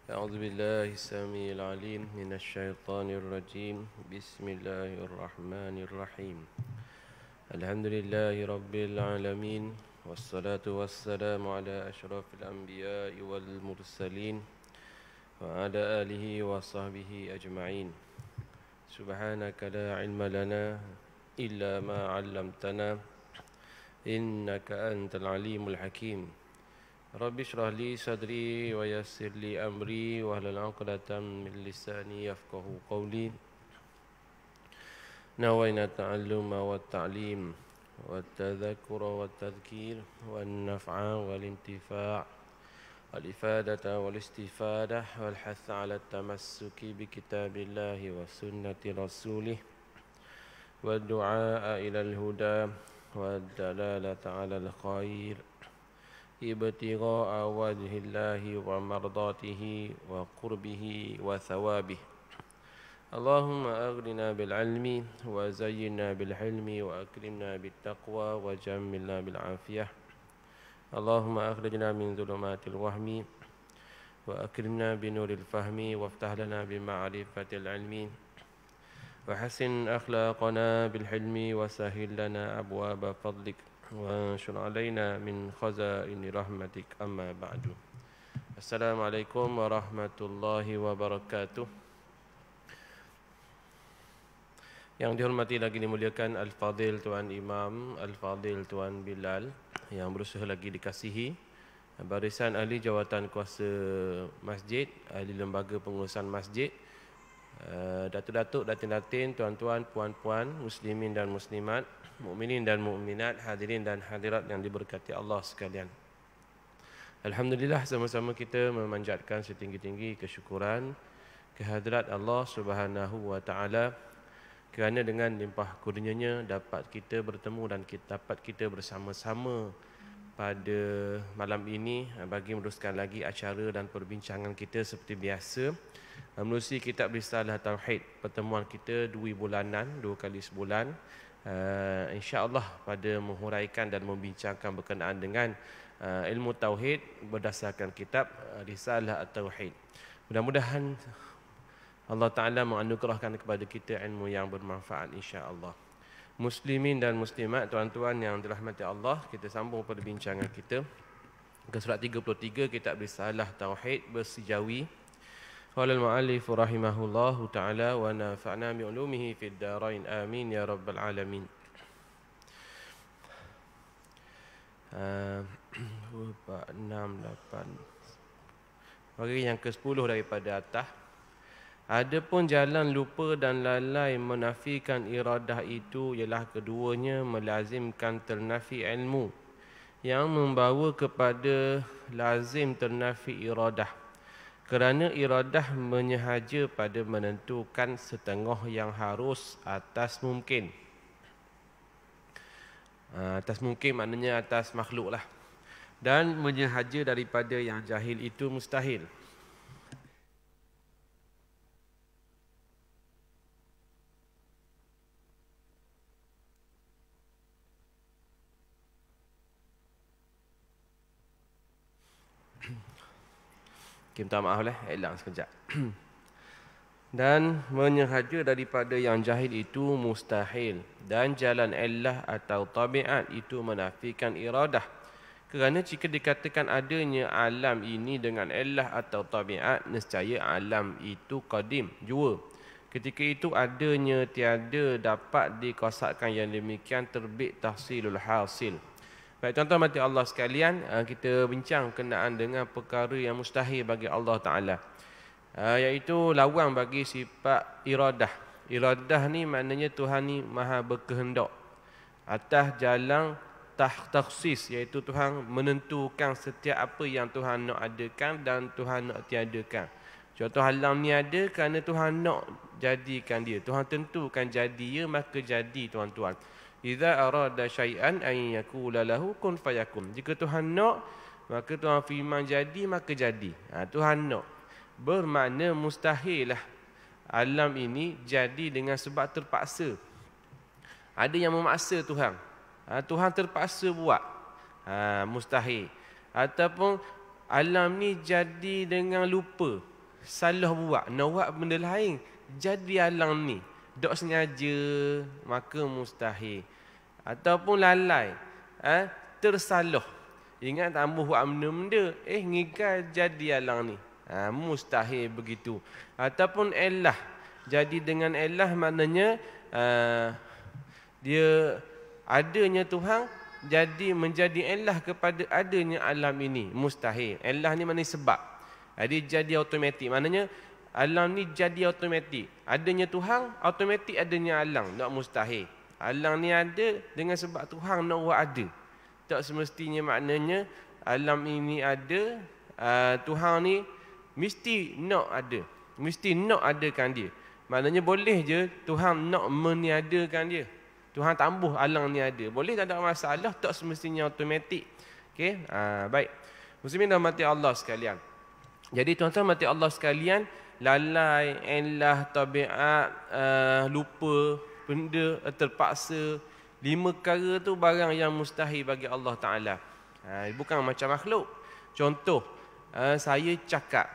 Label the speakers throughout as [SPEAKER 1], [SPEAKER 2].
[SPEAKER 1] أعوذ بالله السميع العليم من الشيطان الرجيم بسم الله الرحمن الرحيم الحمد لله رب العالمين والصلاة والسلام على أشرف الأنبياء والمرسلين وعلى آله وصحبه أجمعين سبحانك لا علم لنا إلا ما علمتنا إنك أنت العليم الحكيم Rabbi shrah li sadri wa yassir li amri wa hlul 'uqdatam min lisani yafqahu qawli. Nawayna ta'alluma wa ta'lim wa tadhakkura wa tadhkir wa naf'a wal intifa' wal ifadata wal istifadah wal hatha 'ala tamassuki bi kitabillahi wa sunnati rasulih wa du'a ila al huda wa dalalata 'ala al khair ibtigha'a wajhillahi wa mardatihi wa qurbihi wa thawabih. Allahumma aghnina bil ilmi wa zayyinna bil hilmi wa akrimna bit taqwa wa jammilna bil afiyah. Allahumma akhrijna min dhulumatil wahmi wa akrimna bi nuril fahmi waftah lana bi ma'rifatil ilmi wa hassin akhlaqana bil hilmi wa sahhil lana abwaaba fadlik وانشر علينا من خزائن رحمتك أما بعد. Assalamualaikum warahmatullahi wabarakatuh. Yang dihormati lagi dimuliakan Al-Fadil Tuan Imam, Al-Fadil Tuan Bilal, yang berusaha lagi dikasihi barisan ahli jawatan kuasa masjid, ahli lembaga pengurusan masjid, datuk-datuk, datin-datin, tuan-tuan, puan-puan, muslimin dan muslimat, mukminin dan mukminat, hadirin dan hadirat yang diberkati Allah sekalian. Alhamdulillah, sama-sama kita memanjatkan setinggi-tinggi kesyukuran kehadrat Allah Subhanahu wa taala kerana dengan limpah kurnianya dapat kita bertemu dan dapat kita bersama-sama pada malam ini bagi meneruskan lagi acara dan perbincangan kita seperti biasa menerusi kitab Risalah Tauhid. Pertemuan kita 2 bulanan, 2 kali sebulan, insya-Allah pada menghuraikan dan membincangkan berkenaan dengan ilmu tauhid berdasarkan kitab Risalah Tauhid. Mudah-mudahan Allah Taala menganugerahkan kepada kita ilmu yang bermanfaat insya-Allah. Muslimin dan muslimat, tuan-tuan yang dirahmati Allah, kita sambung perbincangan kita ke surat 33 kitab Risalah Tauhid bersijawi. Qala al-mu'allif rahimahullahu ta'ala wa nafa'na bi ulumihi fid darain amin ya rabbal alamin. 2, 4, 6, 8. Bagi yang ke-10 daripada atas. Adapun jalan lupa dan lalai menafikan iradah itu ialah keduanya melazimkan ternafi ilmu yang membawa kepada lazim ternafi iradah. Kerana iradah menyehaja pada menentukan setengah yang harus atas mungkin. Atas mungkin maknanya atas makhluk lah. Dan menyehaja daripada yang jahil itu mustahil. Minta maaf lah, hilang sekejap. Dan menyehaja daripada yang jahil itu mustahil. Dan jalan illah atau tabiat itu menafikan iradah. Kerana jika dikatakan adanya alam ini dengan illah atau tabiat, nescaya alam itu qadim, jua. Ketika itu adanya tiada dapat dikosakkan, yang demikian terbit tahsilul hasil. Baik, tuan-tuan mati Allah sekalian, kita bincang kenaan dengan perkara yang mustahil bagi Allah Ta'ala, iaitu lawan bagi sifat iradah. Iradah ni maknanya Tuhan ni maha berkehendak atas jalan takhsis, iaitu Tuhan menentukan setiap apa yang Tuhan nak adakan dan Tuhan nak tiadakan. Contoh alam ni ada kerana Tuhan nak jadikan dia. Tuhan tentukan jadi ya, maka jadi, tuan-tuan. Idza arada syai'an an yakula lahu kun fayakun. Jika Tuhan nak, maka Tuhan firman jadi, maka jadi. Tuhan nak. Bermakna mustahil lah alam ini jadi dengan sebab terpaksa. Ada yang memaksa Tuhan. Tuhan terpaksa buat. Mustahil. Ataupun alam ni jadi dengan lupa. salah buat, nak buat benda lain, jadi alang ni, dok sengaja, maka mustahil. Ataupun lalai, tersalah, ingat tambah buat benda-benda, ngigal jadi alang ni, mustahil begitu. Ataupun elah, jadi dengan elah maknanya dia adanya Tuhan jadi menjadi elah kepada adanya alam ini, mustahil. Elah ni maknanya sebab, jadi jadi automatik, maknanya alam ni jadi automatik. Adanya Tuhan, automatik adanya alam, tak mustahil. Alam ni ada dengan sebab Tuhan nak buat ada. Tak semestinya maknanya alam ini ada, Tuhan ni mesti nak ada, mesti nak adakan dia. Maknanya boleh je Tuhan nak meniadakan dia, Tuhan tambah alam ni ada, boleh, tak ada masalah, tak semestinya automatik. Okey, baik. Muslimin dan mati Allah sekalian. Jadi tuan-tuan mati Allah sekalian, lalai, elah, tabiat, lupa, benda terpaksa, 5 perkara tu barang yang mustahil bagi Allah Ta'ala. Bukan macam makhluk. Contoh, saya cakap,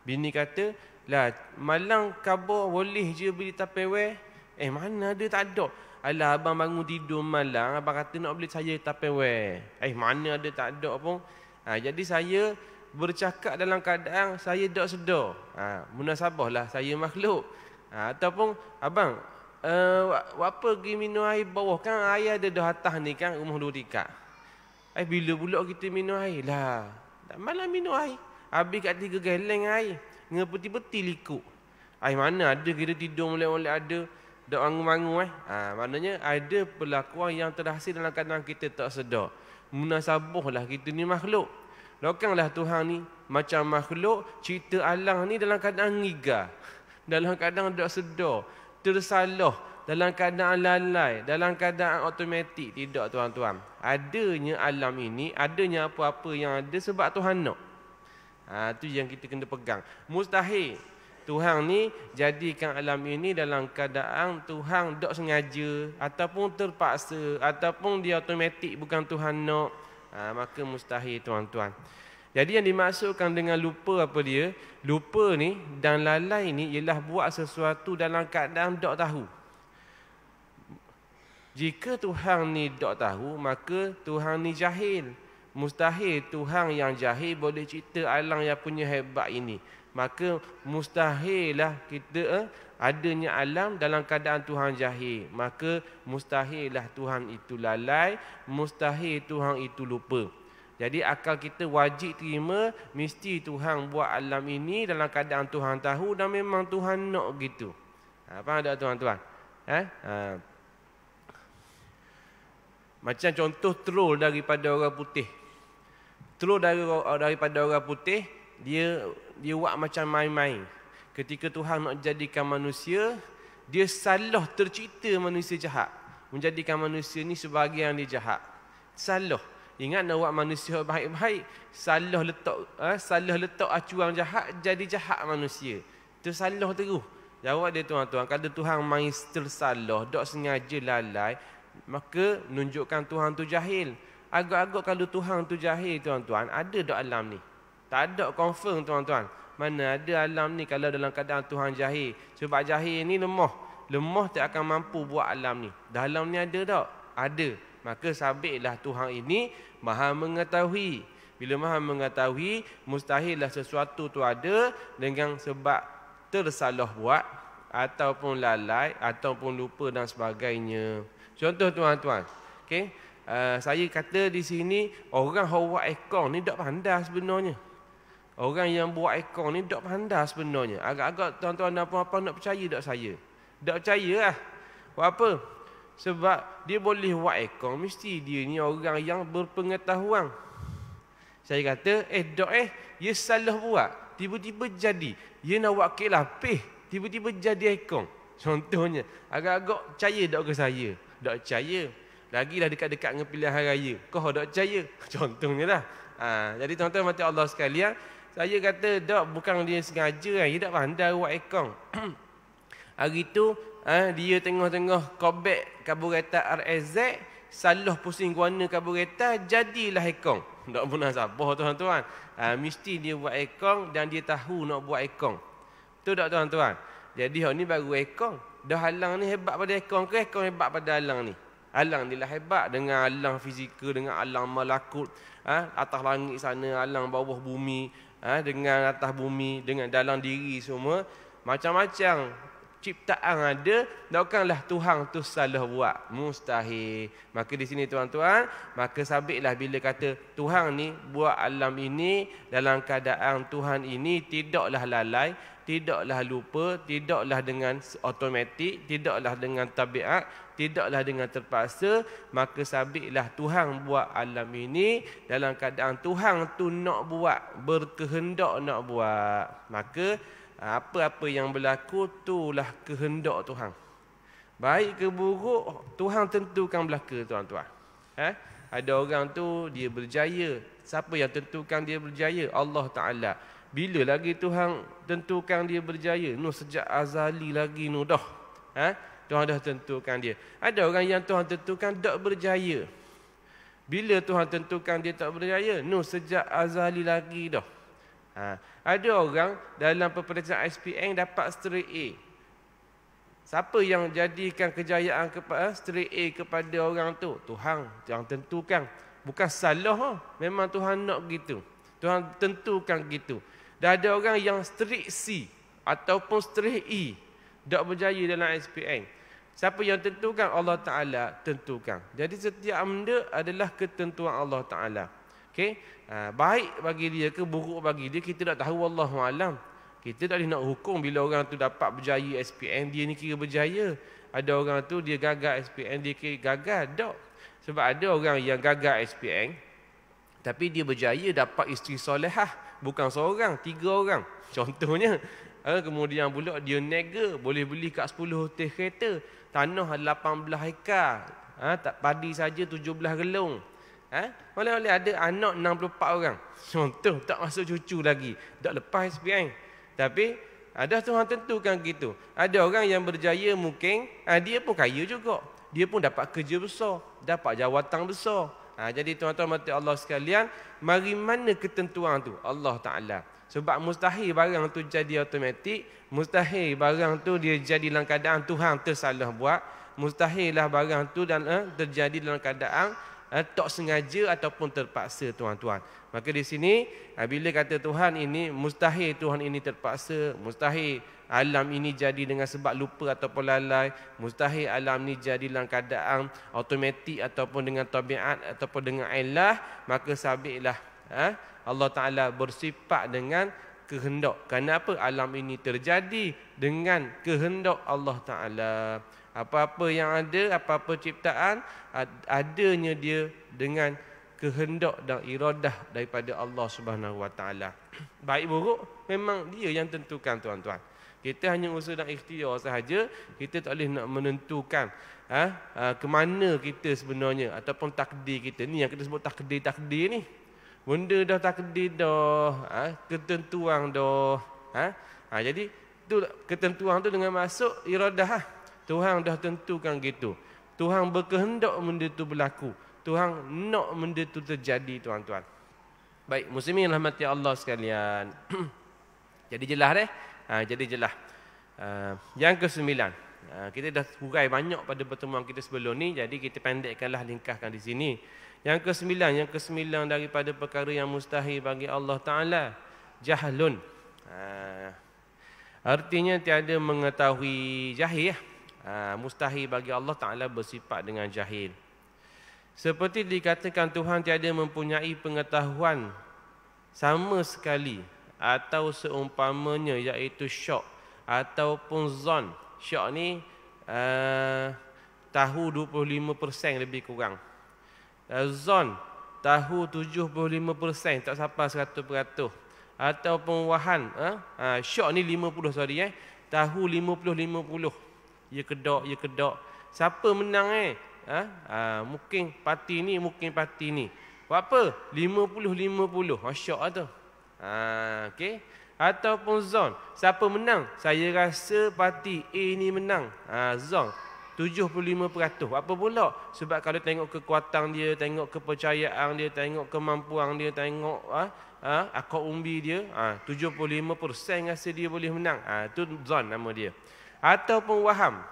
[SPEAKER 1] bini kata, lah malang khabar boleh je beli Tupperware. Mana ada, tak ada. Alah, abang bangun tidur malang, abang kata nak beli saya Tupperware. Mana ada, tak ada pun. Jadi saya bercakap dalam keadaan saya tak sedar. Munasabah lah saya makhluk. Ataupun abang, apa pergi minum air bawah, kan air ada dah atas ni kan, rumah 2 tingkat. Bila pula kita minum air lah, tak malam minum air, habis kat 3 geleng air, ngepeti-peti likuk. Mana ada kita tidur molek-molek ada, dak bangun-bangun. Maknanya ada perlakuan yang terhasil dalam keadaan kita tak sedar. Munasabah lah kita ni makhluk. Lokanglah Tuhan ni macam makhluk, cerita alang ni dalam keadaan ngigar, dalam keadaan tak sedar, tersalah, dalam keadaan lalai, dalam keadaan automatik. Tidak tuan-tuan, adanya alam ini, adanya apa-apa yang ada sebab Tuhan nak. Itu yang kita kena pegang. Mustahil Tuhan ni jadikan alam ini dalam keadaan Tuhan tak sengaja, ataupun terpaksa, ataupun dia automatik, bukan Tuhan nak. Maka mustahil tuan-tuan. Jadi yang dimaksudkan dengan lupa apa dia? Lupa ni dan lalai ni ialah buat sesuatu dalam keadaan tak tahu. Jika Tuhan ni tak tahu, maka Tuhan ni jahil. Mustahil Tuhan yang jahil boleh cerita alam yang punya hebat ini. Maka mustahil lah kita adanya alam dalam keadaan Tuhan jahil. Maka mustahil lah Tuhan itu lalai, mustahil Tuhan itu lupa. Jadi akal kita wajib terima, mesti Tuhan buat alam ini dalam keadaan Tuhan tahu dan memang Tuhan nak gitu. Faham tak tuan-tuan? Macam contoh troll daripada orang putih. Troll daripada orang putih, dia buat macam main-main. Ketika Tuhan nak jadikan manusia, dia salah tercipta manusia jahat, menjadikan manusia ni sebahagian dia jahat. Salah. Ingat nak buat manusia baik-baik, salah letak acuan jahat, jadi jahat manusia. Tersalah terus. Jawab dia tuan-tuan, kalau Tuhan main tersalah, tak sengaja lalai, maka menunjukkan Tuhan tu jahil. Agak-agak kalau Tuhan tu jahil tuan-tuan, ada tak alam ni? Tak ada, confirm tuan-tuan. Mana ada alam ni kalau dalam keadaan Tuhan jahil. Sebab jahil ni lemah. Lemah tak akan mampu buat alam ni. Dalam ni ada tak? Ada. Maka sabitlah Tuhan ini maha mengetahui. Bila maha mengetahui, mustahillah sesuatu tu ada dengan sebab tersalah buat, ataupun lalai, ataupun lupa dan sebagainya. Contoh tuan-tuan, okay? Saya kata di sini, orang yang buat ekor ni tak pandai sebenarnya. Orang yang buat ekor ni tak pandai sebenarnya. Agak-agak tuan-tuan apa-apa nak percaya tak saya? Tak percaya lah. Buat apa? Sebab dia boleh buat ekor, mesti dia ni orang yang berpengetahuan. Saya kata, dia salah buat, tiba-tiba jadi. Dia nak buat kek lapis, tiba-tiba jadi ekor. Contohnya, agak-agak percaya tak ke saya? Tak percaya. Lagilah dekat-dekat dengan pilihan raya. Kau tak percaya? Contohnya lah. Jadi tuan-tuan mati Allah sekalian, saya kata, tak, bukan dia sengaja. Dia tak pandai buat ekor. Hari tu, dia tengah-tengah kobek karburetor RSZ, salah pusing warna karburetor, jadilah ekor. Tak pernah sabar tuan-tuan. Mesti dia buat ekor dan dia tahu nak buat ekor. Tu tak tuan-tuan? Jadi hak ni baru ekong. Dah alang ni hebat pada ekong ke ekong hebat pada alang ni? Alang ni lah hebat dengan alang fizikal, dengan alang malakut, atas langit sana, alang bawah bumi, dengan atas bumi, dengan dalam diri semua. Macam-macam ciptaan ada, takkanlah Tuhan tu salah buat. Mustahil. Maka di sini tuan-tuan, maka sabitlah bila kata Tuhan ni buat alam ini dalam keadaan Tuhan ini tidaklah lalai, tidaklah lupa, tidaklah dengan automatik, tidaklah dengan tabiat, tidaklah dengan terpaksa. Maka sabitlah Tuhan buat alam ini dalam keadaan Tuhan tu nak buat, berkehendak nak buat. Maka apa-apa yang berlaku itulah kehendak Tuhan. Baik ke buruk, Tuhan tentukan belaka tuan-tuan. Ada orang tu dia berjaya. Siapa yang tentukan dia berjaya? Allah Ta'ala. Bila lagi Tuhan tentukan dia berjaya? Sejak azali lagi dah. Tuhan dah tentukan dia. Ada orang yang Tuhan tentukan tak berjaya. Bila Tuhan tentukan dia tak berjaya? Sejak azali lagi dah. Ada orang dalam peperiksaan SPM dapat straight A. Siapa yang jadikan kejayaan kepada straight A kepada orang tu? Tuhan yang tentukan. Bukan salah, memang Tuhan nak gitu. Tuhan tentukan gitu. Dan ada orang yang straight C ataupun straight E tak berjaya dalam SPM. Siapa yang tentukan? Allah Ta'ala tentukan. Jadi setiap benda adalah ketentuan Allah Ta'ala. Okay? Baik bagi dia ke buruk bagi dia, kita tak tahu, wallahu alam. Kita tak boleh nak hukum bila orang tu dapat berjaya SPM, dia ni kira berjaya. Ada orang tu dia gagal SPM, dia kira gagal. Tak. Sebab ada orang yang gagal SPM, tapi dia berjaya dapat isteri solehah. Bukan seorang, 3 orang. Contohnya. Kemudian pula dia nega, boleh beli kat 10 hotel kereta. Tanah 18 hektar. Padi saja 17 gelung. Oleh-oleh ada anak 64 orang. Contoh, tak masuk cucu lagi. Tak lepas SPM. Tapi, ada Tuhan tentukan gitu. Ada orang yang berjaya mungkin, dia pun kaya juga. Dia pun dapat kerja besar. Dapat jawatan besar. Jadi tuan-tuan mati Allah sekalian, mari mana ketentuan tu? Allah Ta'ala. Sebab mustahil barang tu jadi automatik. Mustahil barang tu dia jadi dalam keadaan Tuhan tersalah buat. Mustahil lah barang tu dan terjadi dalam keadaan tak sengaja ataupun terpaksa tuan-tuan. Maka di sini bila kata Tuhan ini mustahil, Tuhan ini terpaksa, mustahil alam ini jadi dengan sebab lupa ataupun lalai, mustahil alam ini jadi dalam keadaan automatik ataupun dengan tabiat ataupun dengan ilah, maka sabitlah Allah Ta'ala bersifat dengan kehendak. Kenapa alam ini terjadi dengan kehendak Allah Ta'ala? Apa-apa yang ada, apa-apa ciptaan, adanya dia dengan kehendak dan iradah daripada Allah Subhanahu Wa Taala. Baik buruk memang dia yang tentukan tuan-tuan. Kita hanya usaha dan ikhtiar sahaja. Kita tak boleh nak menentukan ke mana kita sebenarnya ataupun takdir kita. Ni yang kita sebut takdir-takdir ni. Benda dah takdir dah, ketentuan dah. Jadi tu ketentuan tu dengan masuk iradah. Tuhan dah tentukan gitu. Tuhan berkehendak benda tu berlaku. Tuhan nak benda tu terjadi tuan-tuan. Baik, muslimin rahmati Allah sekalian. Jadi jelas deh. Jadi jelas. Yang ke-9. Kita dah hurai banyak pada pertemuan kita sebelum ni, jadi kita pendekkanlah, ringkaskan di sini. Yang ke-9 daripada perkara yang mustahil bagi Allah Taala, jahlun. Artinya tiada mengetahui, jahil. Mustahil bagi Allah Ta'ala bersifat dengan jahil. Seperti dikatakan Tuhan tiada mempunyai pengetahuan sama sekali atau seumpamanya, iaitu syok ataupun zon. Syok ni tahu 25% lebih kurang. Zon tahu 75%, tak sampai 100%. Ataupun wahan, syok ni 50 tahu 50-50. Ya kedak. Siapa menang mungkin parti ni, mungkin parti ni. Buat apa? 50-50. Syok tu. Okey. Ataupun zon. Siapa menang? Saya rasa parti A ni menang. Zon. 75%. Apa pula? Sebab kalau tengok kekuatan dia, tengok kepercayaan dia, tengok kemampuan dia, tengok akal umbi dia, 75% rasa dia boleh menang. Itu zon nama dia. Ataupun waham.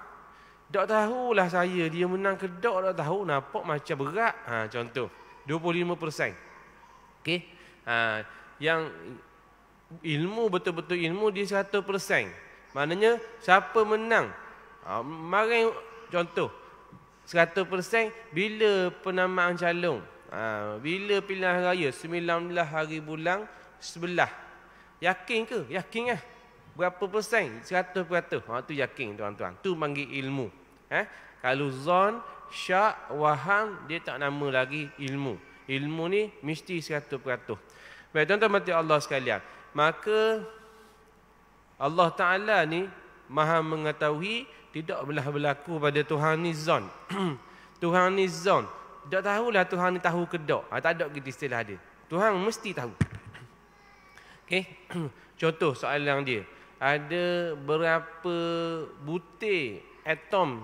[SPEAKER 1] Tak tahulah saya dia menang ke tak tahu, nampak macam berat. Contoh 25%. Okey. Yang ilmu betul-betul ilmu dia 100%. Maknanya siapa menang? Mari contoh 100% bila penamaan calon. Bila pilihan raya 19 hari bulan 11. Yakin ke? Yakin lah. Berapa persen? 100%. Tu yakin tuan-tuan. Tu panggil ilmu. Kalau zon, syak, waham, dia tak nama lagi ilmu. Ilmu ni mesti 100%. Baik tuan-tuan mati Allah sekalian. Maka Allah Ta'ala ni maha mengetahui, tidak belah berlaku pada Tuhan ni zon. Tuhan ni zon. Tak tahulah Tuhan ni tahu ke tak. Tak ada gitu istilah dia. Tuhan mesti tahu. Okey. Contoh soalan dia. Ada berapa butir atom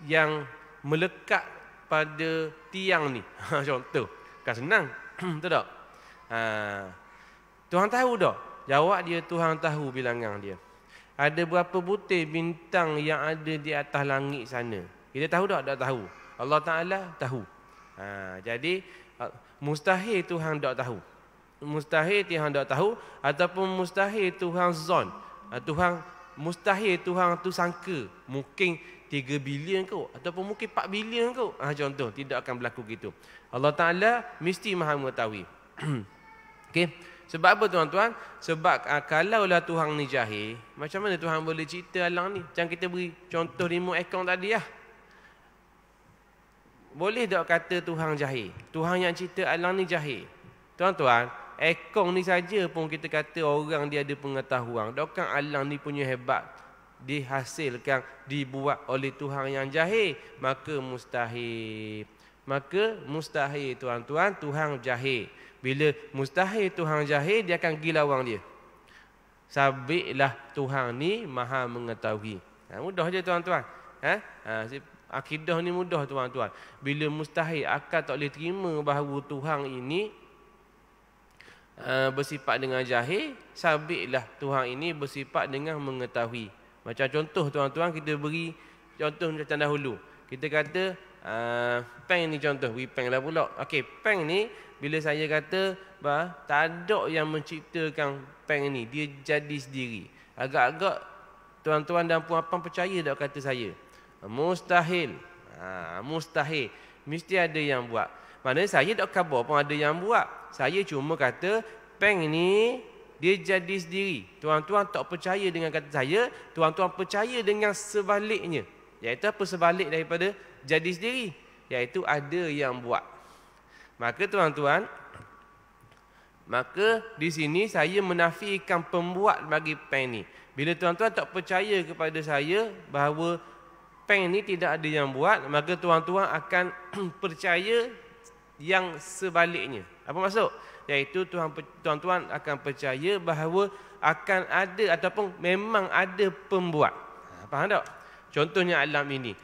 [SPEAKER 1] yang melekat pada tiang ni? Contoh. Kan senang. Betul tak? Tuhan tahu tak? Jawab dia, Tuhan tahu bilangan dia. Ada berapa butir bintang yang ada di atas langit sana? Kita tahu tak? Tak tahu. Allah Ta'ala tahu. Jadi mustahil Tuhan tak tahu. Mustahil Tuhan tak tahu. Ataupun mustahil Tuhan zon. Mustahil Tuhan tu sangka mungkin 3 bilion kot, ataupun mungkin 4 bilion kot. Contoh, tidak akan berlaku gitu. Allah Ta'ala mesti maha mengetahui. Okey. Sebab apa tuan-tuan? Sebab kalaulah Tuhan ni jahil, macam mana Tuhan boleh cipta alam ni? Macam kita beri contoh remote account tadi lah. Boleh tak kata Tuhan jahil? Tuhan yang cipta alam ni jahil. Tuan-tuan, account ni saja pun kita kata orang dia ada pengetahuan. Dokang alam ni punya hebat dihasilkan, dibuat oleh Tuhan yang jahil, maka mustahil. Maka mustahil tuan-tuan, Tuhan jahil. Bila mustahil Tuhan jahil, dia akan gila orang dia. Sabitlah Tuhan ni maha mengetahui. Mudah je tuan-tuan. Akidah ni mudah tuan-tuan. Bila mustahil, akal tak boleh terima bahawa Tuhan ini bersifat dengan jahil, sabitlah Tuhan ini bersifat dengan mengetahui. Macam contoh tuan-tuan, kita beri contoh macam dahulu. Kita kata peng ni contoh, beri peng lah pula. Okey, peng ni bila saya kata tak ada yang menciptakan peng ni, dia jadi sendiri. Agak-agak tuan-tuan dan puan-puan percaya tak kata saya? Mustahil. Mustahil. Mesti ada yang buat. Maknanya saya tak khabar pun ada yang buat. Saya cuma kata peng ni dia jadi sendiri. Tuan-tuan tak percaya dengan kata saya, tuan-tuan percaya dengan sebaliknya. Iaitu apa sebalik daripada jadi sendiri? Iaitu ada yang buat. Maka tuan-tuan, maka di sini saya menafikan pembuat bagi peng ni. Bila tuan-tuan tak percaya kepada saya bahawa peng ni tidak ada yang buat, maka tuan-tuan akan percaya yang sebaliknya. Apa maksud? Iaitu tuan-tuan akan percaya bahawa akan ada ataupun memang ada pembuat. Faham tak? Contohnya alam ini.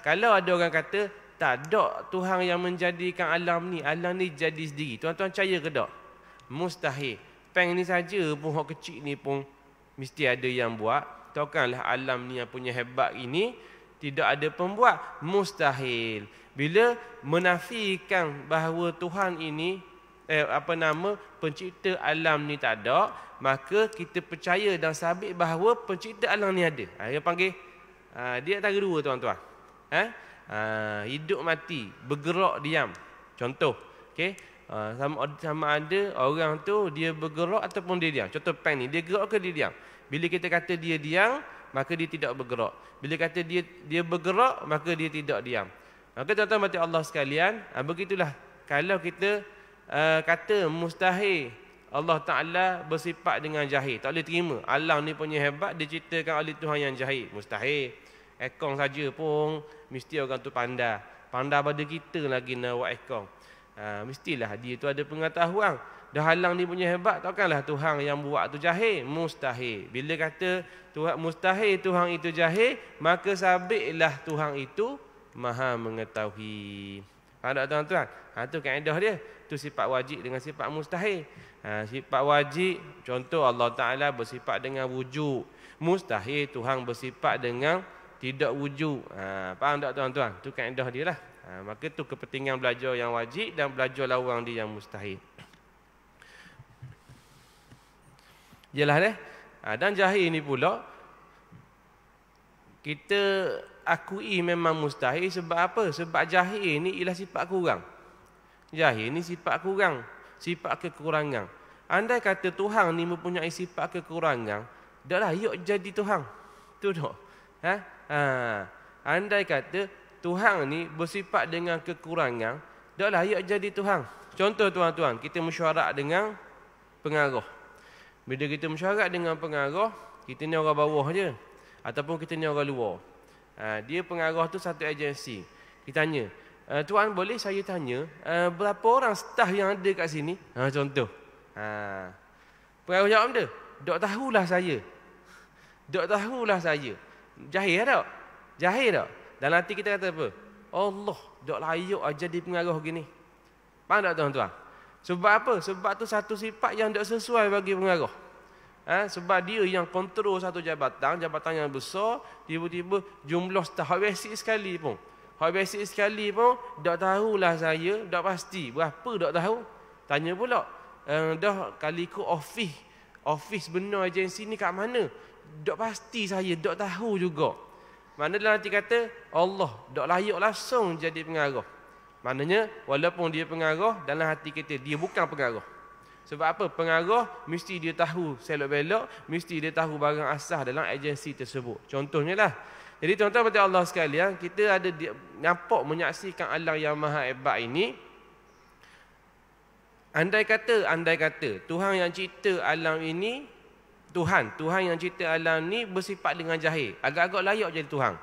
[SPEAKER 1] Kalau ada orang kata tak ada Tuhan yang menjadikan alam ni jadi sendiri. Tuan-tuan percaya ke tak? Mustahil. Peng ni saja pun hak kecil ni pun mesti ada yang buat. Takkanlah alam ni yang punya hebat ini tidak ada pembuat? Mustahil. Bila menafikan bahawa Tuhan ini pencipta alam ni tak ada, maka kita percaya dan sabit bahawa pencipta alam ni ada. Dia panggil dia antara dua tuan-tuan. Hidup mati, bergerak diam. Contoh, okey. Sama ada orang tu dia bergerak ataupun dia diam. Contoh peng ni, dia gerak ke dia diam? Bila kita kata dia diam, maka dia tidak bergerak. Bila kata dia bergerak, maka dia tidak diam. Maka tuan-tuan mati Allah sekalian, begitulah kalau kita kata mustahil Allah Ta'ala bersifat dengan jahil, tak boleh terima. Alam ni punya hebat diciptakan oleh Tuhan yang jahil. Mustahil. Ekong saja pun mesti orang tu pandai. Pandai pada kita lagi nak buat ekong. Mestilah dia tu ada pengetahuan. Dah halang ni punya hebat, takkanlah Tuhan yang buat tu jahil? Mustahil. Bila kata Tuhan mustahil, Tuhan itu jahil, maka sabitlah Tuhan itu maha mengetahui. Faham tak tuan-tuan? Tu kaedah dia. Tu sifat wajib dengan sifat mustahil. Sifat wajib, contoh Allah Ta'ala bersifat dengan wujud. Mustahil Tuhan bersifat dengan tidak wujud. Faham tak tuan-tuan? Tu kaedah dia lah. Maka tu kepentingan belajar yang wajib dan belajar lawang dia yang mustahil. Jelas dah. Dan jahil ni pula kita akui memang mustahil sebab apa? Sebab jahil ni ialah sifat kurang. Jahil ni sifat kurang, sifat kekurangan. Andai kata Tuhan ni mempunyai sifat kekurangan, dah layak jadi Tuhan. Tu tak? Andai kata Tuhan ni bersifat dengan kekurangan, dah layak jadi Tuhan. Contoh tuan-tuan, kita mesyuarat dengan pengarah. Bila kita mesyuarat dengan pengarah, kita ni orang bawah je. Ataupun kita ni orang luar. Dia pengarah tu satu agensi. Kita tanya, tuan boleh saya tanya, berapa orang staf yang ada kat sini? Contoh. Pengarah jawab dia, dok tahulah saya. Dok tahulah saya. Jahil tak? Jahil tak? Dalam hati kita kata apa? Allah, dok layak jadi pengarah gini. Faham tak tuan-tuan? Sebab apa? Sebab tu satu sifat yang tak sesuai bagi pengarah. Sebab dia yang kontrol satu jabatan yang besar, tiba-tiba jumlah staf basic sekali pun. Basic sekali pun, tak tahulah saya, tak pasti. Berapa tak tahu? Tanya pula, dah kali ke office benar agensi ni kat mana? Tak pasti saya, tak tahu juga. Mana dalam hati kata, Allah, tak layak langsung jadi pengarah. Maknanya, walaupun dia pengarah, dalam hati kita, dia bukan pengarah. Sebab apa? Pengarah, mesti dia tahu selok-belok, mesti dia tahu barang asas dalam agensi tersebut. Contohnya lah. Jadi tuan-tuan berkata Allah sekalian, kita ada nampak menyaksikan alam yang maha hebat ini. Andai kata, Tuhan yang cipta alam ini, Tuhan yang cipta alam ni bersifat dengan jahil. Agak-agak layak jadi Tuhan.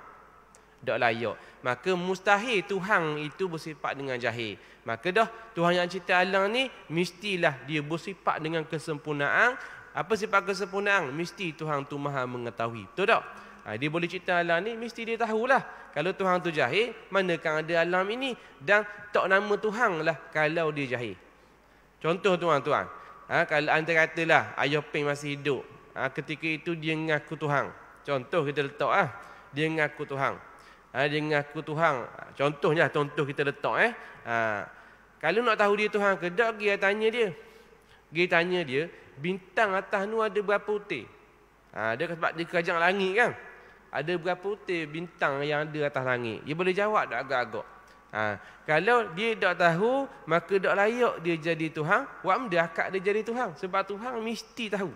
[SPEAKER 1] Tak layak. Maka mustahil Tuhan itu bersifat dengan jahil. Maka dah Tuhan yang cipta alam ni mestilah dia bersifat dengan kesempurnaan. Apa sifat kesempurnaan? Mesti Tuhan tu maha mengetahui. Betul tak? Dia boleh cipta alam ni, mesti dia tahulah. Kalau Tuhan tu jahil, manakah ada alam ini? Dan tak nama Tuhan lah kalau dia jahil. Contoh tuan-tuan, kalau anda katalah Ayah Peng masih hidup, ketika itu dia mengaku Tuhan. Contoh kita letak, dia mengaku Tuhan. Dia mengaku Tuhan. Contohnya, contoh kita letak. Kalau nak tahu dia Tuhan ke tak, dia tanya dia. Dia tanya dia, bintang atas tu ada berapa utir? Dia sebab dia kerajaan langit kan. Ada berapa utir bintang yang ada atas langit? Dia boleh jawab tak agak-agak? Kalau dia tak tahu, maka tak layak dia jadi Tuhan. Wam dia akak dia jadi Tuhan. Sebab Tuhan mesti tahu.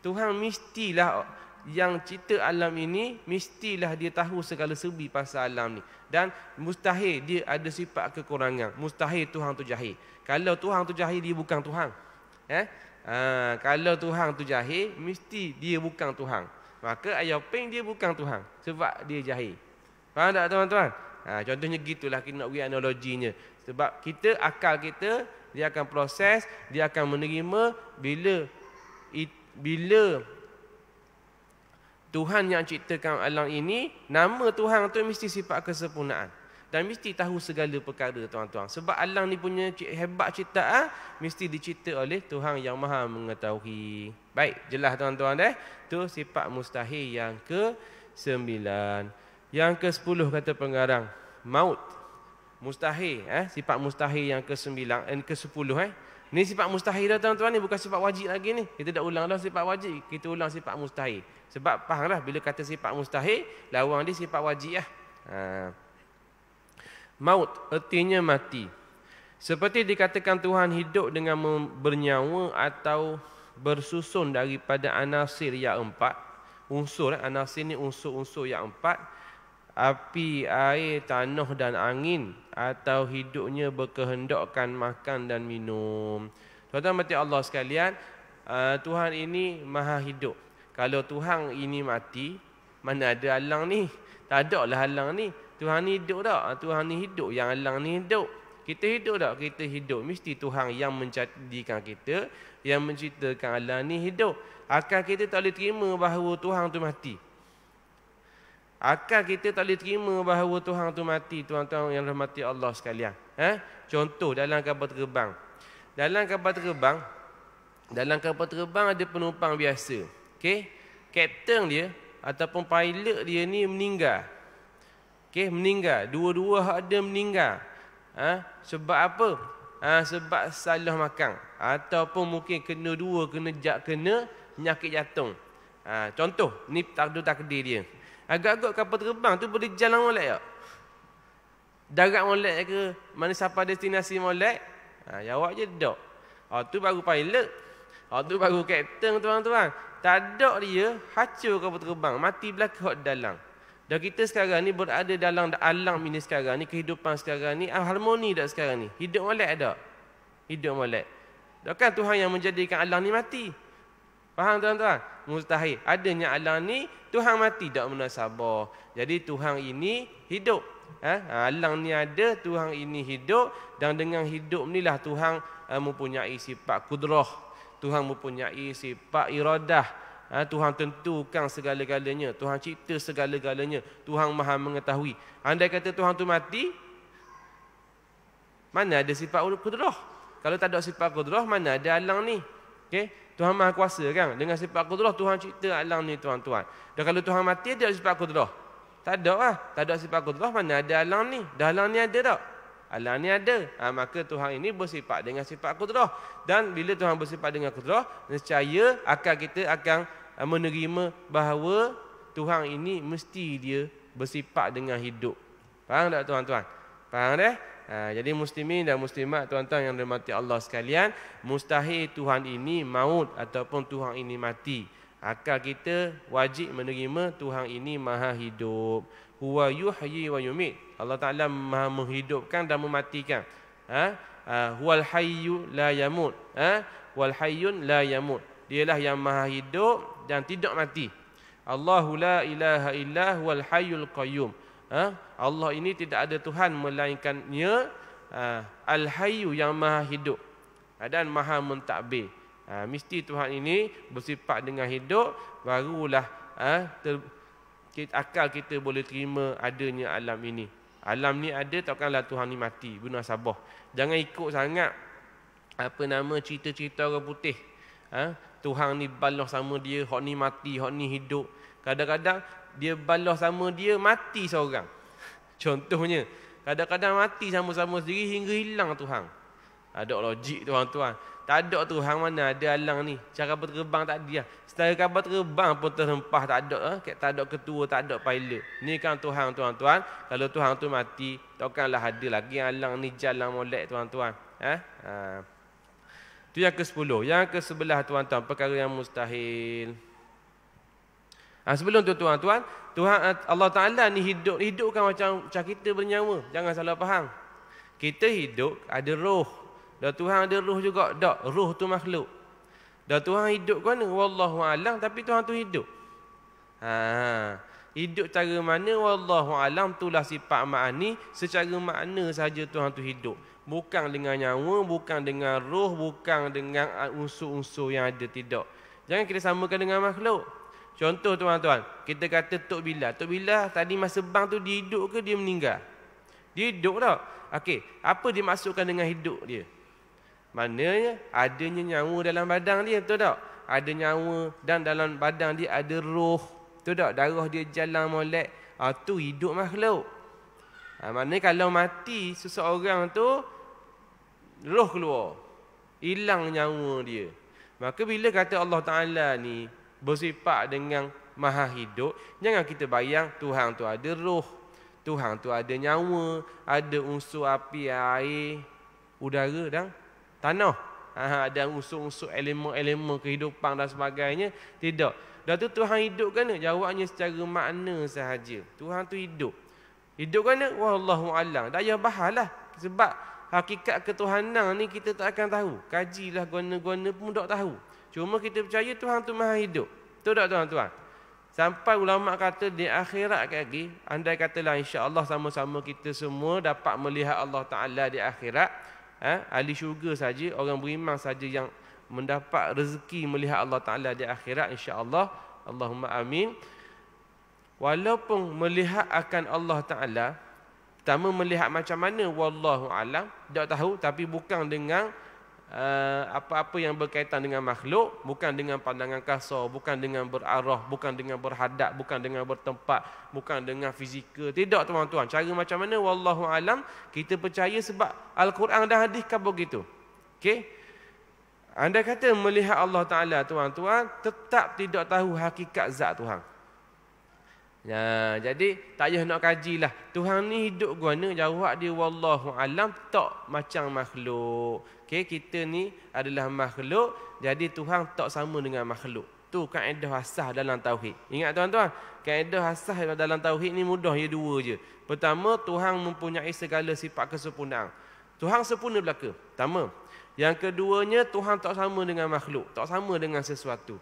[SPEAKER 1] Tuhan mestilah yang cipta alam ini, mestilah dia tahu segala serbi pasal alam ni. Dan mustahil dia ada sifat kekurangan. Mustahil Tuhan tu jahil. Kalau Tuhan tu jahil, dia bukan Tuhan. Kalau Tuhan tu jahil, mesti dia bukan Tuhan. Maka Ayah Peng dia bukan Tuhan. Sebab dia jahil. Faham tak tuan-tuan? Contohnya gitulah kita nak beri analoginya. Sebab kita, akal kita, dia akan proses, dia akan menerima bila Tuhan yang ciptakan alam ini, nama Tuhan tu mesti sifat kesempurnaan. Dan mesti tahu segala perkara tuan-tuan. Sebab alam ni punya hebat ciptaan, mesti dicipta oleh Tuhan yang maha mengetahui. Baik, jelas tuan-tuan tu sifat mustahil yang ke-9. Yang ke-10 kata pengarang, maut. Mustahil, sifat mustahil yang ke-9, ke-10 Ni sifat mustahil dah tuan-tuan ni, bukan sifat wajib lagi ni. Kita dah ulang dah sifat wajib, kita ulang sifat mustahil. Sebab fahamlah bila kata sifat mustahil, lawang dia sifat wajib Maut, artinya mati. Seperti dikatakan Tuhan hidup dengan bernyawa atau bersusun daripada anasir yang 4. Unsur, anasir ni unsur-unsur yang 4. Api, air, tanah dan angin. Atau hidupnya berkehendakkan makan dan minum. Tuan-tuan berkata Allah sekalian, Tuhan ini maha hidup. Kalau Tuhan ini mati, mana ada alang ni? Tak ada lah alang ni. Tuhan ni hidup tak? Tuhan ni hidup, yang alang ni hidup. Kita hidup tak? Kita hidup. Mesti Tuhan yang menjadikan kita, yang menciptakan alam ni hidup. Akal kita tak boleh terima bahawa Tuhan tu mati. Akal kita tak boleh terima bahawa Tuhan tu mati, tuan-tuan yang rahmati Allah sekalian. Contoh dalam kapal terbang. Dalam kapal terbang ada penumpang biasa. Okey? Kapten dia ataupun pilot dia ni meninggal. Okey, meninggal. Dua-dua ada meninggal. Sebab apa? Sebab salah makan ataupun mungkin kena penyakit jantung. Contoh, ni takdir dia. Agak-agak kapal terbang tu boleh jalan molek tak? Darat molek ke? Mana sampai destinasi molek? Jawab je tak. Tu baru pilot. Tu baru kapten, tuan-tuan. Tak ada dia, hancur kapal terbang. Mati belakang dalam. Dan kita sekarang ni berada dalam alam ini sekarang ni, kehidupan sekarang ni, harmoni tak sekarang ni? Hidup molek tak? Hidup molek. Takkan Tuhan yang menjadikan alam ni mati? Faham tuan-tuan? Mustahil. Adanya alam ni, Tuhan mati tak munasabah. Jadi Tuhan ini hidup. Alam ni ada, Tuhan ini hidup. Dan dengan hidup ni lah Tuhan mempunyai sifat kudrah. Tuhan mempunyai sifat iradah. Tuhan tentukan segala-galanya. Tuhan cipta segala-galanya. Tuhan maha mengetahui. Andai kata Tuhan tu mati, mana ada sifat kudrah? Kalau tak ada sifat kudrah, mana ada alam ni? Okay? Tuhan maha kuasa kan? Dengan sifat kudrah, Tuhan cipta alam ni, tuan-tuan. Dan kalau Tuhan mati, ada sifat kudrah? Tak ada lah. Tak ada sifat kudrah, mana ada alam ni? Dah alam ni ada tak? Alam ni ada. Maka Tuhan ini bersifat dengan sifat kudrah. Dan bila Tuhan bersifat dengan kudrah, nescaya akal kita akan menerima bahawa Tuhan ini mesti dia bersifat dengan hidup. Faham tak tuan-tuan? Faham dah? Jadi muslimin dan muslimat, tuan-tuan yang dirahmati Allah sekalian, mustahil Tuhan ini maut ataupun Tuhan ini mati. Akal kita wajib menerima Tuhan ini maha hidup. Huwa yuhyi wa yumit. Allah Ta'ala maha menghidupkan dan mematikan. Huwal hayyu la yamut. Wal hayyun la yamut. Dialah yang maha hidup dan tidak mati. Allahu la ilaha illa huwal hayyul qayyum. Allah ini tidak ada Tuhan melainkannya Al-Hayyu yang maha hidup dan maha mentadbir. Mesti Tuhan ini bersifat dengan hidup, barulah akal kita boleh terima adanya alam ini. Alam ni ada, takkanlah Tuhan ni mati. Benar sabah. Jangan ikut sangat cerita-cerita orang putih. Tuhan ni balas sama dia, hak ni mati, hak ni hidup. Kadang-kadang dia balas sama dia, mati seorang. Contohnya, kadang-kadang mati sama-sama sendiri hingga hilang Tuhan. Ada logik tuan-tuan. Tak ada Tuhan mana ada alang ni. Cara berterbang tak ada. Setara kapal terbang pun terhempah tak ada. Tak ada ketua, tak ada pilot. Ni kan Tuhan tuan-tuan. Kalau Tuhan tu mati, takkanlah ada lagi alang ni jalan molek tuan-tuan. Itu yang ke-10. Yang ke-11 tuan-tuan, perkara yang mustahil. Sebelum tu tuan-tuan, Tuhan Allah Ta'ala ni hidupkan macam kita bernyawa. Jangan salah faham. Kita hidup ada roh. Dan Tuhan ada roh juga. Tak, roh tu makhluk. Dan Tuhan hidup ke mana? Wallahu alam, tapi Tuhan tu hidup. Hidup cara mana? Wallahu alam, itulah sifat ma'ani. Secara makna saja Tuhan tu hidup. Bukan dengan nyawa, bukan dengan roh, bukan dengan unsur-unsur yang ada, tidak. Jangan kita samakan dengan makhluk. Contoh tuan-tuan, kita kata Tok Bilal. Tok Bilal tadi masa bang tu dia hidup ke dia meninggal? Dia hidup tak? Okey, apa dimaksudkan dengan hidup dia? Maknanya adanya nyawa dalam badan dia, betul tak? Ada nyawa dan dalam badan dia ada roh. Betul tak? Darah dia jalan molek. Tu hidup makhluk. Maknanya kalau mati seseorang tu, roh keluar. Hilang nyawa dia. Maka bila kata Allah Ta'ala ni bersifat dengan maha hidup, jangan kita bayang Tuhan tu ada roh, Tuhan tu ada nyawa, ada unsur api, air, udara dan tanah. Ada unsur-unsur elemen-elemen kehidupan dan sebagainya. Tidak. Dan tu Tuhan hidup kan? Jawabnya secara makna sahaja. Tuhan tu hidup. Hidup kan? Wallahu alam. Tak payah bahas lah. Sebab hakikat ketuhanan ni kita tak akan tahu. Kajilah guna-guna pun tak tahu. Cuma kita percaya Tuhan tu maha hidup. Betul tak tuan-tuan? Sampai ulama kata di akhirat lagi, andai katalah insya-Allah sama-sama kita semua dapat melihat Allah Taala di akhirat, ahli syurga saja, orang beriman saja yang mendapat rezeki melihat Allah Taala di akhirat insya-Allah. Allahumma amin. Walaupun melihat akan Allah Taala, pertama melihat macam mana wallahu alam, tak tahu, tapi bukan dengan apa-apa yang berkaitan dengan makhluk, bukan dengan pandangan kasar, bukan dengan berarah, bukan dengan berhadap, bukan dengan bertempat, bukan dengan fizikal. Tidak tuan-tuan. Cara macam mana wallahu alam, kita percaya sebab Al-Quran dan hadis kan begitu. Okey. Anda kata melihat Allah Taala tuan-tuan, tetap tidak tahu hakikat zat Tuhan. Ya, jadi tak payah nak kajilah. Tuhan ni hidup guna, jawab dia wallahu alam, tak macam makhluk. Okey, kita ni adalah makhluk, jadi Tuhan tak sama dengan makhluk. Tu kaedah asas dalam tauhid. Ingat tuan-tuan, kaedah asas dalam tauhid ni mudah, ya dua je. Pertama, Tuhan mempunyai segala sifat kesempurnaan. Tuhan sempurna belaka. Pertama. Yang keduanya, Tuhan tak sama dengan makhluk, tak sama dengan sesuatu.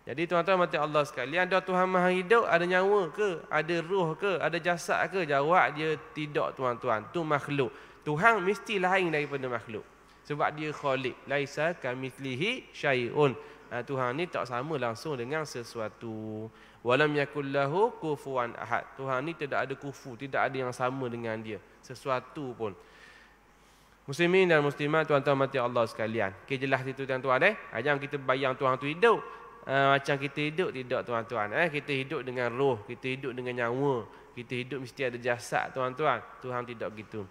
[SPEAKER 1] Jadi tuan-tuan mati Allah sekalian, ada Tuhan Maha Hidup, ada nyawa ke, ada roh ke, ada jasad ke? Jawab dia tidak tuan-tuan, tu makhluk. Tuhan mesti lain daripada makhluk. Sebab dia khaliq, laisa kamitslihi syai'un. Tuhan ni tak sama langsung dengan sesuatu. Walam yakul lahu kufuwan ahad. Tuhan ni tidak ada kufu, tidak ada yang sama dengan dia, sesuatu pun. Muslimin dan muslimat, tuan-tuan mati Allah sekalian. Okey, jelas itu tuan-tuan Jangan kita bayang Tuhan tu hidup macam kita hidup, tidak tuan-tuan. Kita hidup dengan roh, kita hidup dengan nyawa, kita hidup mesti ada jasad tuan-tuan. Tuhan tidak begitu.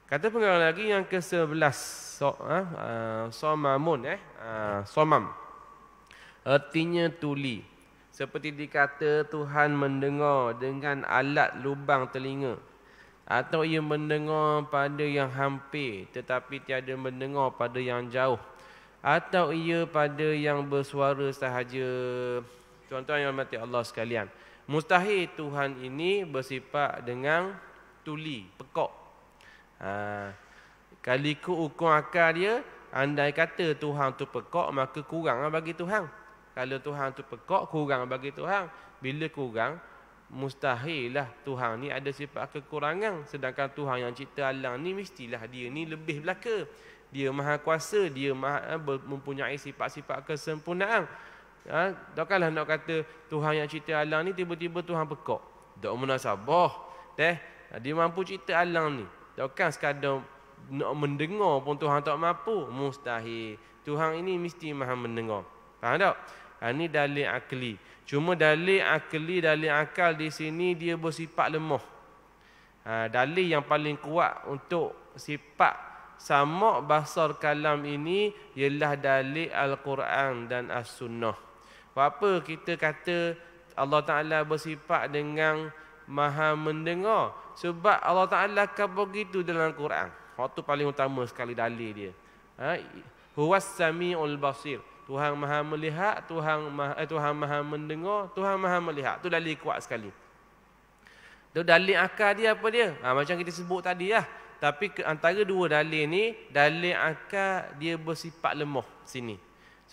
[SPEAKER 1] Kata pengarang lagi yang ke-11, somamun somam, artinya tuli. Seperti dikata Tuhan mendengar dengan alat lubang telinga, atau ia mendengar pada yang hampir tetapi tiada mendengar pada yang jauh, atau ia pada yang bersuara sahaja. Tuan-tuan yang dirahmati Allah sekalian, mustahil Tuhan ini bersifat dengan tuli, pekak. Kalau ikut ukur akal dia, andai kata Tuhan tu pekak, maka kurang bagi Tuhan. Kalau Tuhan tu pekak, kurang bagi Tuhan. Bila kurang, mustahil lah Tuhan ni ada sifat kekurangan. Sedangkan Tuhan yang cipta alam ni, mestilah dia ni lebih belaka. Dia maha kuasa, dia mempunyai sifat-sifat kesempurnaan. Takkanlah nak kata Tuhan yang cipta alam ni tiba-tiba Tuhan pekak. Tak munasabah. Dia mampu cipta alam ni. Takkan sekadar nak mendengar pun Tuhan tak mampu. Mustahil. Tuhan ini mesti maha mendengar. Faham tak? Ini dalil akli. Cuma dalil akli, dalil akal di sini dia bersifat lemah. Dalil yang paling kuat untuk sifat sama basar kalam ini ialah dalil Al-Quran dan As-Sunnah. Apa kita kata Allah Ta'ala bersifat dengan maha mendengar? Sebab Allah Ta'ala akan begitu dalam Al-Quran. Waktu paling utama sekali dalil dia. Huwas sami'ul basir. Tuhan maha melihat, Tuhan maha mendengar, Tuhan maha melihat. Itu dalil kuat sekali. Itu dalil akal dia apa dia? Macam kita sebut tadi lah. Tapi antara dua dalil ni, dalil akal dia bersifat lemah sini.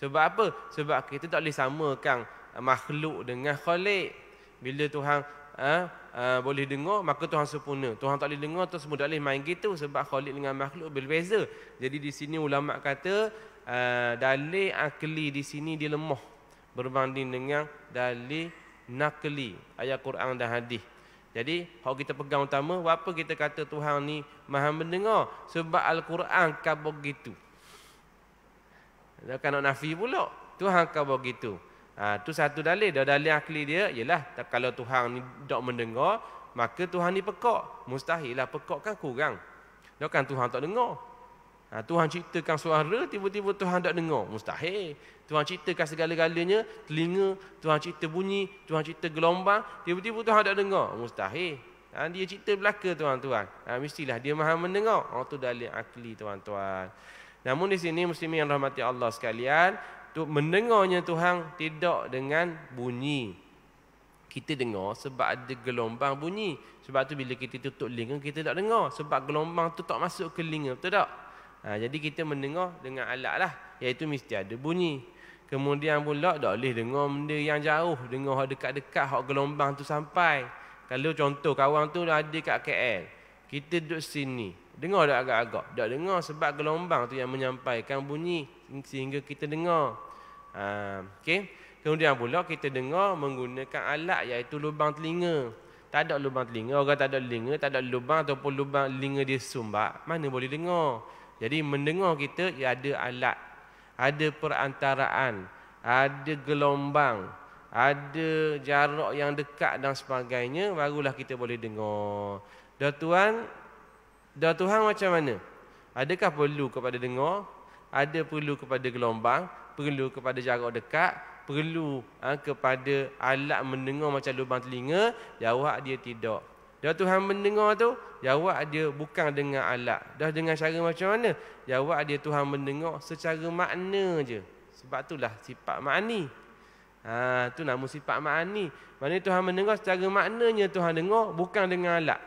[SPEAKER 1] Sebab apa? Sebab kita tak boleh samakan makhluk dengan khaliq. Bila Tuhan boleh dengar, maka Tuhan sempurna. Tuhan tak boleh dengar, tu semua tak boleh main gitu. Sebab khaliq dengan makhluk berbeza. Jadi di sini ulama kata dalil akli di sini dia lemah berbanding dengan dalil nakli, ayat Quran dan hadis. Jadi, kalau kita pegang utama, apa kita kata Tuhan ni maha mendengar? Sebab Al-Quran kan begitu. Kan nak nafi pula. Tuhan kan begitu. Tu satu dalil. Dalil akli dia ialah kalau Tuhan ni tak mendengar, maka Tuhan ni pekak. Mustahil lah, pekak kan kurang. Kan Tuhan tak dengar. Tuhan ciptakan suara, tiba-tiba Tuhan tak dengar. Mustahil. Tuhan ciptakan segala-galanya, telinga, Tuhan cipta bunyi, Tuhan cipta gelombang, tiba-tiba Tuhan tak dengar. Mustahil. Dia cipta belaka tuan-tuan. Mestilah dia maha mendengar. Itu dalil akli tuan-tuan. Namun di sini muslimin yang rahmati Allah sekalian, mendengarnya Tuhan tidak dengan bunyi. Kita dengar sebab ada gelombang bunyi. Sebab tu bila kita tutup telinga, kita tak dengar. Sebab gelombang tu tak masuk ke telinga. Betul tak? Jadi kita mendengar dengan alat lah, iaitu mesti ada bunyi. Kemudian pula tak boleh dengar benda yang jauh, dengar hak dekat-dekat, hak gelombang tu sampai. Kalau contoh kawan tu ada kat KL, kita duduk sini, dengar tak agak-agak? Tak dengar sebab gelombang tu yang menyampaikan bunyi sehingga kita dengar. Okey. Kemudian pula kita dengar menggunakan alat iaitu lubang telinga. Tak ada lubang telinga, orang tak ada telinga, tak ada lubang ataupun lubang telinga dia sumbat, mana boleh dengar. Jadi mendengar kita ada alat, ada perantaraan, ada gelombang, ada jarak yang dekat dan sebagainya, barulah kita boleh dengar. Dah Tuhan macam mana? Adakah perlu kepada dengar? Ada perlu kepada gelombang? Perlu kepada jarak dekat? Perlu kepada alat mendengar macam lubang telinga? Jawab dia tidak. Dah Tuhan mendengar tu? Jawab dia bukan dengan alat. Dah dengan cara macam mana? Jawab dia Tuhan mendengar secara makna je. Sebab itulah sifat ma'ani. Tu nama sifat ma'ani. Maknanya Tuhan mendengar secara maknanya Tuhan dengar, bukan dengan alat.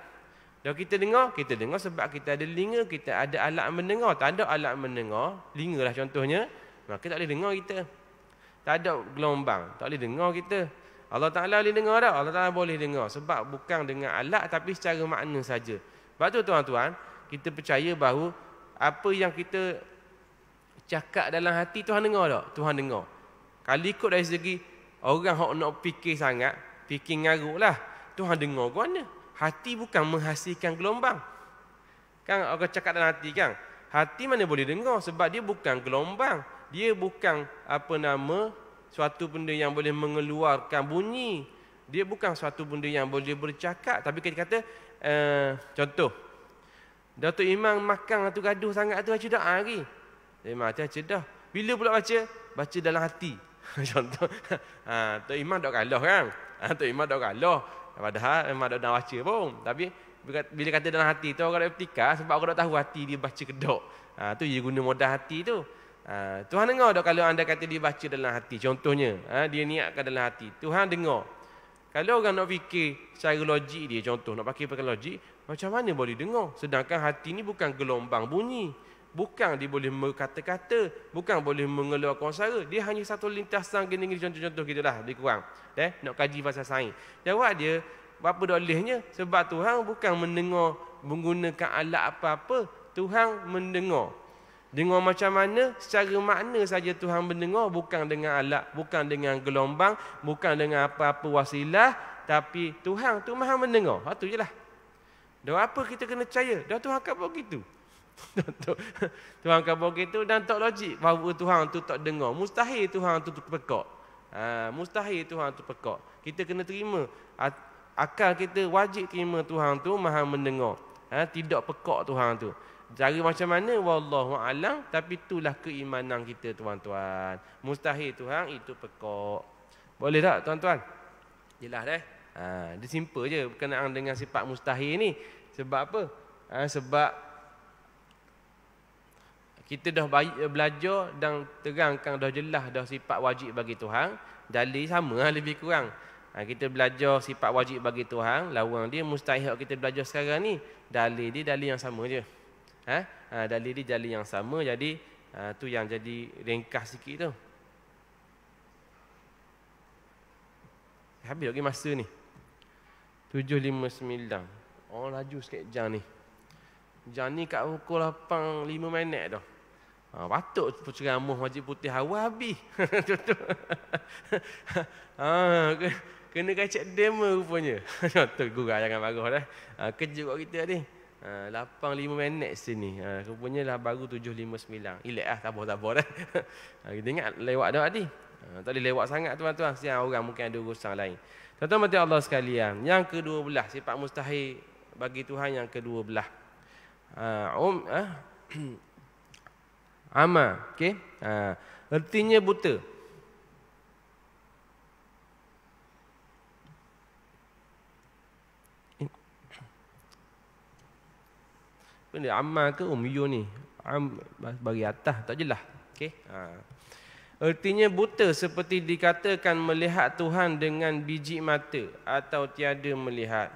[SPEAKER 1] Dah kita dengar sebab kita ada telinga, kita ada alat mendengar. Tak ada alat mendengar, telinga lah contohnya, maka tak boleh dengar kita. Tak ada gelombang, tak boleh dengar kita. Allah Ta'ala boleh dengar tak? Allah Ta'ala boleh dengar. Sebab bukan dengan alat, tapi secara makna saja. Sebab tu tuan-tuan, kita percaya bahawa apa yang kita cakap dalam hati, Tuhan dengar tak? Tuhan dengar. Kalau ikut dari segi orang yang nak fikir sangat, fikir ngaruk lah, Tuhan dengar ke mana? Hati bukan menghasilkan gelombang. Kan orang cakap dalam hati kan? Hati mana boleh dengar sebab dia bukan gelombang. Dia bukan suatu benda yang boleh mengeluarkan bunyi. Dia bukan suatu benda yang boleh bercakap. Tapi kita kata contoh, Datuk Imam makan tu gaduh sangat tu baca doa lagi. Imam baca dah. Bila pula baca? Baca dalam hati. Contoh. Tok Imam tak kalah kan? Tok Imam tak kalah. Padahal memang tak nak baca pun. Tapi bila kata dalam hati tu orang tak bertikar sebab orang tak tahu hati dia baca kedok. Tu dia guna modal hati tu. Tuhan dengar tak kalau anda kata dia baca dalam hati. Contohnya, dia niatkan dalam hati. Tuhan dengar. Kalau orang nak fikir secara logik dia, contoh nak pakai logik, macam mana boleh dengar? Sedangkan hati ni bukan gelombang bunyi. Bukan dia boleh berkata-kata, bukan boleh mengeluarkan suara. Dia hanya satu lintasan gini-gini contoh-contoh gitulah, lebih kurang. Nak kaji pasal sains. Jawab dia, apa dolehnya? Sebab Tuhan bukan mendengar menggunakan alat apa-apa. Tuhan mendengar. Dengar macam mana? Secara makna saja Tuhan mendengar, bukan dengan alat, bukan dengan gelombang, bukan dengan apa-apa wasilah, tapi Tuhan tu Maha mendengar. Itu je lah. Dah apa kita kena percaya? Dah Tuhan akan buat begitu. Tuhan akan buat begitu dan tak logik bahawa Tuhan tu tak dengar. Mustahil Tuhan tu pekak. Mustahil Tuhan tu pekak. Kita kena terima. Akal kita wajib terima Tuhan tu Maha mendengar. Tidak pekak Tuhan tu. Cara macam mana? Wallahu alam. Tapi itulah keimanan kita tuan-tuan. Mustahil Tuhan itu pekak. Boleh tak tuan-tuan? Jelas dah. Dia simple je berkenaan dengan sifat mustahil ni. Sebab apa? Sebab kita dah belajar dan terangkan dah jelas dah sifat wajib bagi Tuhan. Dalil sama lebih kurang. Kita belajar sifat wajib bagi Tuhan, lawang dia mustahil kita belajar sekarang ni. Dalil dia dalil yang sama je. Dalil dia dalil yang sama, jadi tu yang jadi ringkas sikit tu. Habis lagi masa ni. 7.59. Laju sikit jam ni. Jam ni kat pukul 8.05 minit dah. Patut penceramah Masjid Putih awal habis. Kena kacak demo rupanya. Contoh gurau jangan marah dah. Kejut kat kita ni. 8.05 minit sini. Rupanya lah baru 7.59. Relax lah, tak apa dah. Kita ingat lewat dah tadi. Tak boleh lewat sangat tuan-tuan. Siang orang mungkin ada urusan lain. Tuan-tuan mati Allah sekalian. Yang kedua-belah. Sifat mustahil bagi Tuhan yang kedua-belah. Ama. Okay? Artinya buta. Benda amal ke umyu ni? Bagi atas tak jelas. Okey. Artinya buta seperti dikatakan melihat Tuhan dengan biji mata atau tiada melihat.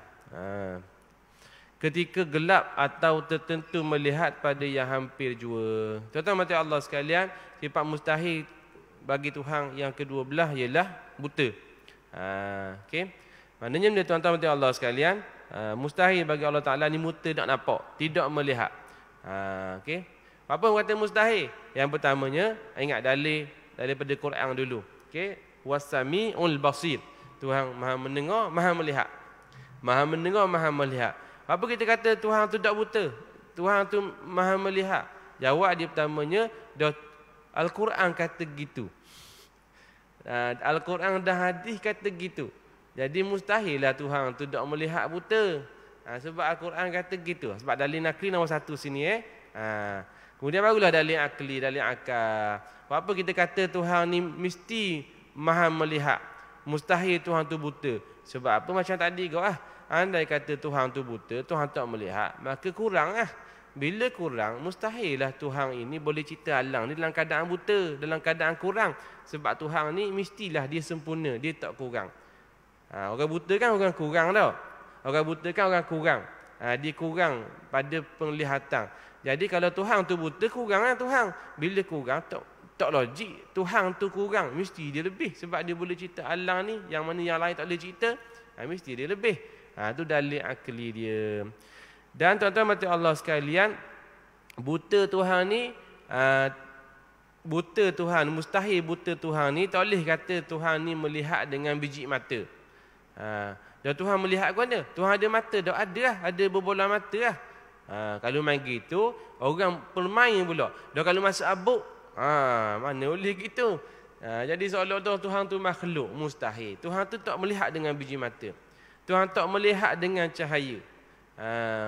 [SPEAKER 1] Ketika gelap atau tertentu melihat pada yang hampir jua. Tuan-tuan mati Allah sekalian, sifat mustahil bagi Tuhan yang kedua belah ialah buta. Okey. Maknanya benda tuan-tuan dan Allah sekalian, mustahil bagi Allah Taala ni buta nak nampak, tidak melihat. Okey. Apa kata mustahil? Yang pertamanya ingat dalil daripada Quran dulu. Okey. Was-sami'ul basir. Tuhan Maha mendengar, Maha melihat. Maha mendengar, Maha melihat. Apa kita kata Tuhan tu tak buta? Tuhan tu Maha melihat. Jawab dia pertamanya, Al-Quran kata gitu. Al-Quran dan hadis kata gitu. Jadi mustahil lah Tuhan tu tak melihat buta. Sebab Al-Quran kata gitu. Sebab dalil nakli nombor 1 sini. Kemudian barulah dalil akli, dalil akal. Apa kita kata Tuhan ni mesti Maha melihat. Mustahil Tuhan tu buta. Sebab apa? Macam tadi kau andai kata Tuhan tu buta, Tuhan tak melihat, maka kurang Bila kurang, mustahil lah Tuhan ini boleh cipta alam ni dalam keadaan buta, dalam keadaan kurang. Sebab Tuhan ni mestilah dia sempurna, dia tak kurang. Orang buta kan orang kurang tau. Orang buta kan orang kurang. Dia kurang pada penglihatan. Jadi kalau Tuhan tu buta, kurang lah Tuhan. Bila kurang, tak logik Tuhan tu kurang, mesti dia lebih. Sebab dia boleh cipta alam ni, yang mana yang lain tak boleh cipta, mesti dia lebih. Itu dalil akli dia. Dan tuan-tuan mati Allah sekalian, buta Tuhan ni, buta Tuhan, mustahil buta Tuhan ni, tak boleh kata Tuhan ni melihat dengan biji mata. Dan Tuhan melihat ke mana? Tuhan ada mata, tak ada ada berbola mata kalau main gitu, orang permain pula. Dan kalau masuk abuk, mana boleh gitu. Jadi seolah-olah Tuhan tu makhluk, mustahil. Tuhan tu tak melihat dengan biji mata. Tuhan tak melihat dengan cahaya.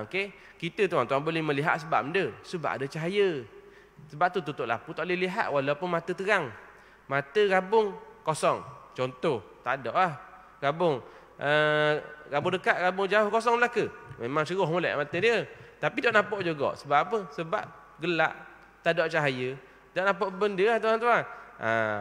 [SPEAKER 1] Okey, kita tuan-tuan boleh melihat sebab benda, sebab ada cahaya. Sebab tu tutup lampu tak boleh lihat walaupun mata terang. Mata rabung kosong. Contoh, tak ada rabung. Rabung dekat, rabung jauh kosong belaka. Memang ceruh molek mata dia. Tapi tak nampak juga. Sebab apa? Sebab gelap, tak ada cahaya. Tak nampak benda tuan-tuan.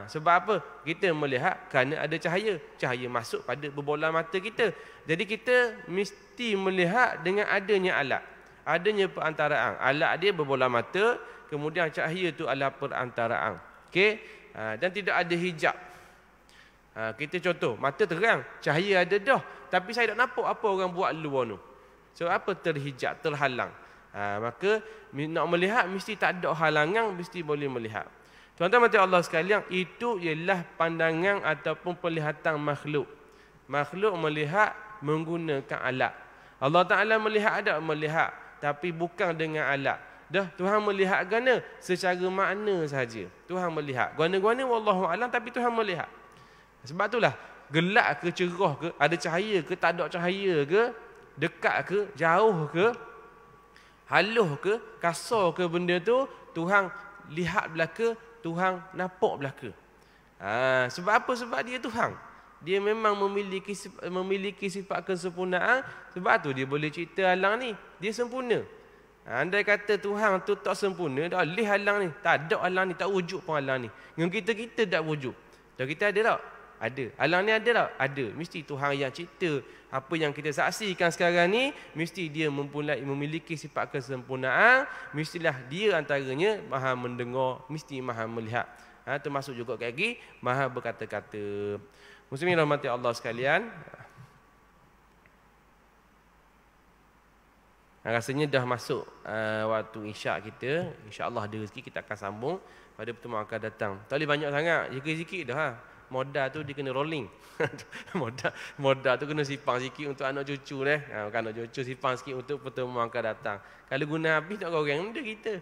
[SPEAKER 1] Sebab apa? Kita melihat kerana ada cahaya. Cahaya masuk pada berbola mata kita. Jadi kita mesti melihat dengan adanya alat. Adanya perantaraan. Alat dia berbola mata, kemudian cahaya tu adalah perantaraan. Okey? Dan tidak ada hijab. Kita contoh, mata terang, cahaya ada dah. Tapi saya tak nampak apa orang buat luar tu. So apa terhijab, terhalang. Maka nak melihat mesti tak ada halangan, mesti boleh melihat. Tuan-tuan mati Allah sekalian, itu ialah pandangan ataupun penglihatan makhluk. Makhluk melihat menggunakan alat. Allah Ta'ala melihat ada melihat, tapi bukan dengan alat. Tuhan melihat gana secara makna saja. Tuhan melihat gana-gana wallahu alam, tapi Tuhan melihat. Sebab itulah gelap ke cerah ke, ada cahaya ke tak ada cahaya ke, dekat ke jauh ke, halus ke kasar ke, benda tu Tuhan lihat belaka, Tuhan nampak belaka. Sebab apa? Sebab dia Tuhan. Dia memang memiliki sifat kesempurnaan. Sebab tu dia boleh cipta alam ni. Dia sempurna. Andai kata Tuhan tu tak sempurna, dah lih alam ni, tak ada alam ni, tak wujud pun alam ni. Dengan kita tak wujud. Dan kita ada tak? Ada. Alam ni ada tak? Ada. Mesti Tuhan yang cipta. Apa yang kita saksikan sekarang ni, mesti dia memiliki sifat kesempurnaan. Mestilah dia antaranya maha mendengar, mesti maha melihat. Termasuk juga lagi maha berkata-kata. Muslimin rahmati Allah sekalian. Rasanya dah masuk waktu isyak kita. InsyaAllah ada rezeki kita akan sambung pada pertemuan akan datang. Tak boleh banyak sangat, sikit-sikit dah. Modal tu dia kena rolling. modal tu kena sipang sikit untuk anak cucu deh. Anak cucu sipang sikit untuk pertemuan akan datang. Kalau guna habis nak goreng benda kita.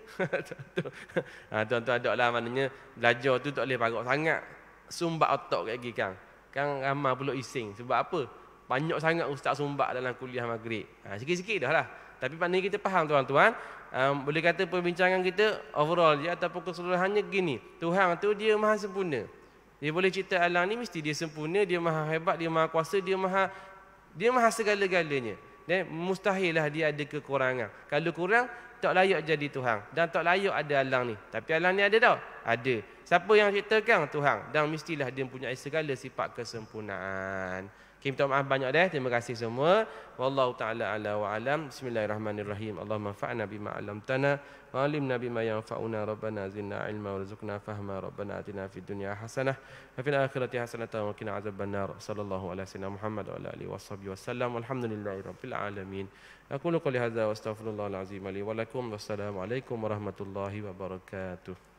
[SPEAKER 1] Tuan-tuan ada lah, maknanya belajar tu tak boleh parok sangat. Sumbat otak lagi kan. Kan ramai pula ising. Sebab apa? Banyak sangat ustaz sumbat dalam kuliah maghrib. Sikit-sikit dah lah. Tapi maknanya kita faham tuan-tuan. Boleh kata perbincangan kita overall je ataupun keseluruhannya gini. Tuhan tu dia maha sempurna. Dia boleh cipta alam ni, mesti dia sempurna, dia maha hebat, dia maha kuasa, dia maha segala-galanya. Dan mustahillah dia ada kekurangan. Kalau kurang, tak layak jadi Tuhan. Dan tak layak ada alam ni. Tapi alam ni ada tak? Ada. Siapa yang ciptakan? Tuhan. Dan mestilah dia mempunyai segala sifat kesempurnaan. Minta maaf banyak dah. Terima kasih semua. Wallahu taala ala wa alam. Bismillahirrahmanirrahim. Allahumma fa'na bima 'allamtana wa 'allimna bima yanfa'una. Rabbana zidna 'ilma warzuqna fahma. Rabbana atina fid dunya hasanah wa fil akhirati hasanah wa qina adzabannar. Sallallahu ala sayyidina Muhammad wa ala alihi washabbihi wasallam. Walhamdulillahirabbil alamin. Aqulu qouli hadza wa astaghfirullahal azim li wa lakum. Wassalamu alaikum warahmatullahi wabarakatuh.